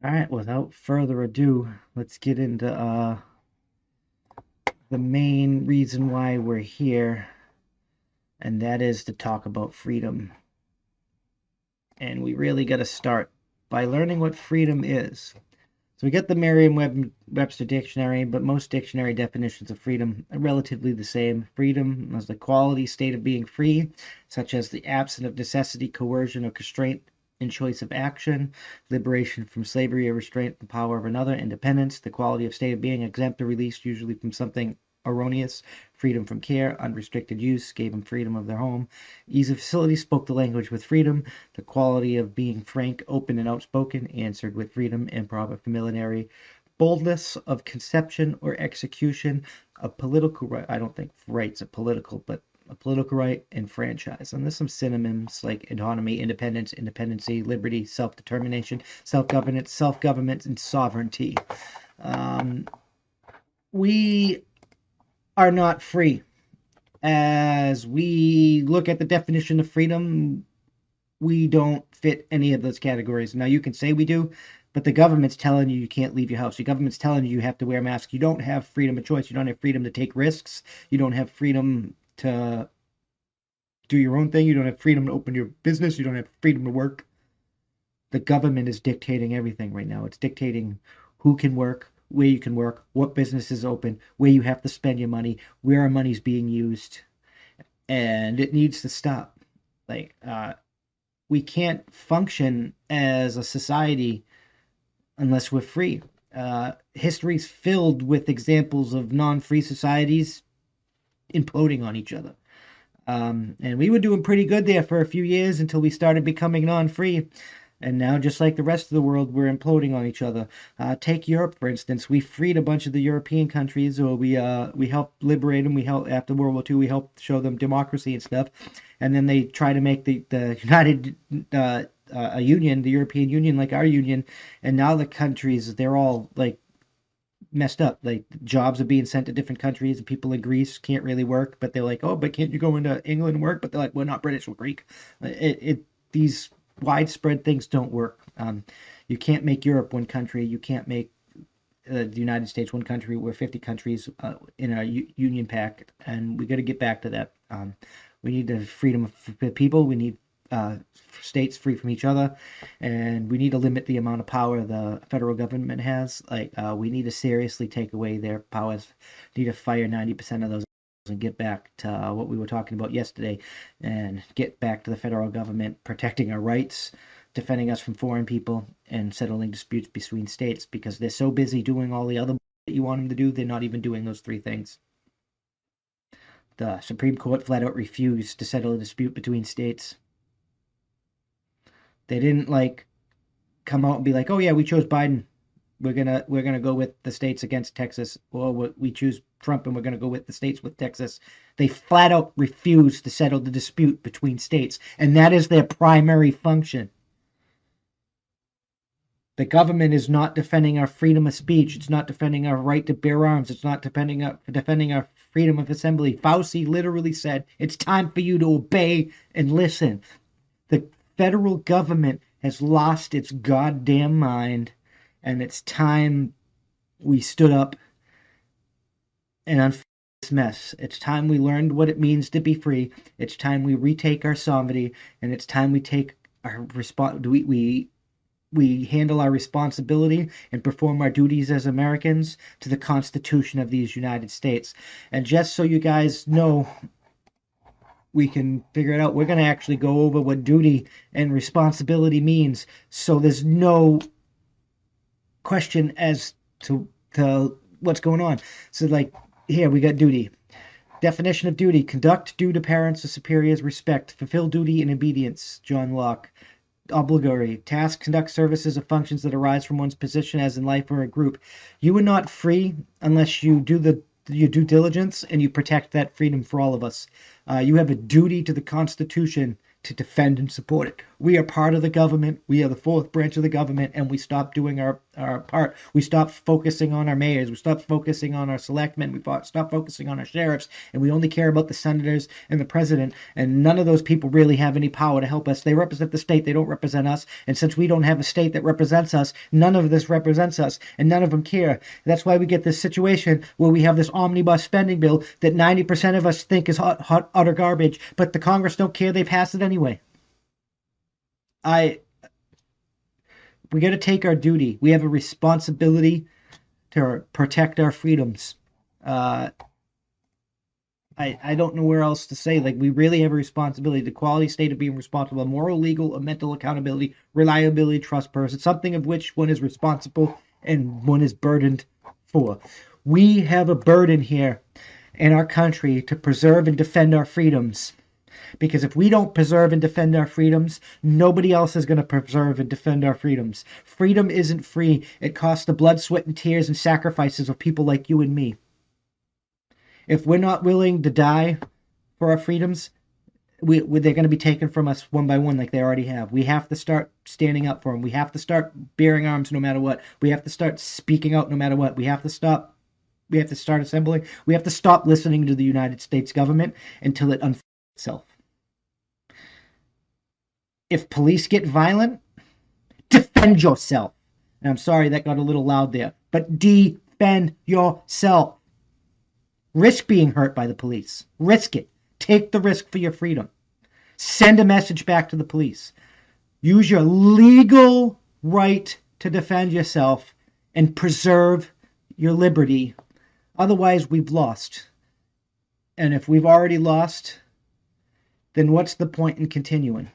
All right, without further ado, let's get into the main reason why we're here, and that is to talk about freedom. And we really got to start by learning what freedom is. So we get the Merriam-Webster dictionary, but most dictionary definitions of freedom are relatively the same. Freedom is the quality state of being free, such as the absence of necessity, coercion, or constraint in choice of action, liberation from slavery or restraint, the power of another, independence, the quality of state of being exempt or released usually from something erroneous, freedom from care, unrestricted use, gave them freedom of their home, ease of facility, spoke the language with freedom, the quality of being frank, open, and outspoken, answered with freedom, improv, or familiarity, boldness of conception or execution, a political right. I don't think right's a political, but a political right and franchise. And there's some synonyms like autonomy, independence, independency, liberty, self-determination, self-governance, self-government, and sovereignty. Um, we are not free. As we look at the definition of freedom, we don't fit any of those categories. Now, you can say we do, but the government's telling you you can't leave your house. The government's telling you you have to wear a mask. You don't have freedom of choice. You don't have freedom to take risks. You don't have freedom to do your own thing. You don't have freedom to open your business. You don't have freedom to work. The government is dictating everything right now. It's dictating who can work, where you can work, what business is open, where you have to spend your money, where our money's being used, and it needs to stop. Like, we can't function as a society unless we're free. History's filled with examples of non-free societies imploding on each other. And we were doing pretty good there for a few years until we started becoming non-free. And now, just like the rest of the world, we're imploding on each other. Take Europe, for instance. We freed a bunch of the European countries, or we helped liberate them. We helped after World War II. We helped show them democracy and stuff. And then they try to make the United a union, the European Union, like our union. And now the countries, they're all like messed up. Like jobs are being sent to different countries, and people in Greece can't really work, but they're like, oh, but can't you go into England and work? But they're like, we're not British, we're Greek. These widespread things don't work. You can't make Europe one country. You can't make the United States one country. We're 50 countries in a union pact, and we got to get back to that. We need the freedom of people. We need uh, states free from each other, and we need to limit the amount of power the federal government has. Like, we need to seriously take away their powers. Need to fire 90% of those and get back to what we were talking about yesterday, and get back to the federal government protecting our rights, defending us from foreign people, and settling disputes between states because they're so busy doing all the other that you want them to do, they're not even doing those three things. The Supreme Court flat out refused to settle a dispute between states. They didn't like come out and be like, "Oh yeah, we chose Biden. We're gonna go with the states against Texas, or we choose Trump and we're gonna go with the states with Texas." They flat out refused to settle the dispute between states, and that is their primary function. The government is not defending our freedom of speech. It's not defending our right to bear arms. It's not defending our freedom of assembly. Fauci literally said, "It's time for you to obey and listen." The federal government has lost its goddamn mind, and it's time we stood up and unfix this mess. It's time we learned what it means to be free. It's time we retake our sovereignty, and it's time we take our we handle our responsibility and perform our duties as Americans to the Constitution of these United States. And just so you guys know, we can figure it out. We're going to actually go over what duty and responsibility means, so there's no question as to what's going on. So, like, here we got duty. Definition of duty: conduct due to parents or superiors respect, fulfill duty in obedience. John Locke. Obligatory task: conduct services or functions that arise from one's position as in life or a group. You are not free unless you do your due diligence and you protect that freedom for all of us. You have a duty to the Constitution to defend and support it. We are part of the government. We are the fourth branch of the government, and we stop doing our part. We stopped focusing on our mayors. We stopped focusing on our selectmen. We stopped focusing on our sheriffs, and we only care about the senators and the president. And none of those people really have any power to help us. They represent the state. They don't represent us. And since we don't have a state that represents us, none of this represents us, and none of them care. That's why we get this situation where we have this omnibus spending bill that 90% of us think is hot, utter garbage, but the Congress don't care. They pass it anyway. We got to take our duty. We have a responsibility to protect our freedoms. I don't know where else to say. Like, we really have a responsibility. The quality state of being responsible, moral, legal, and mental accountability, reliability, trust person, something of which one is responsible and one is burdened for. We have a burden here in our country to preserve and defend our freedoms. Because if we don't preserve and defend our freedoms, nobody else is going to preserve and defend our freedoms. Freedom isn't free. It costs the blood, sweat, and tears and sacrifices of people like you and me. If we're not willing to die for our freedoms, they're going to be taken from us one by one like they already have. We have to start standing up for them. We have to start bearing arms no matter what. We have to start speaking out no matter what. We have to start assembling. We have to stop listening to the United States government until it unfolds itself. If police get violent, defend yourself. And I'm sorry that got a little loud there, but defend yourself. Risk being hurt by the police. Risk it. Take the risk for your freedom. Send a message back to the police. Use your legal right to defend yourself and preserve your liberty. Otherwise, we've lost. And if we've already lost, then what's the point in continuing?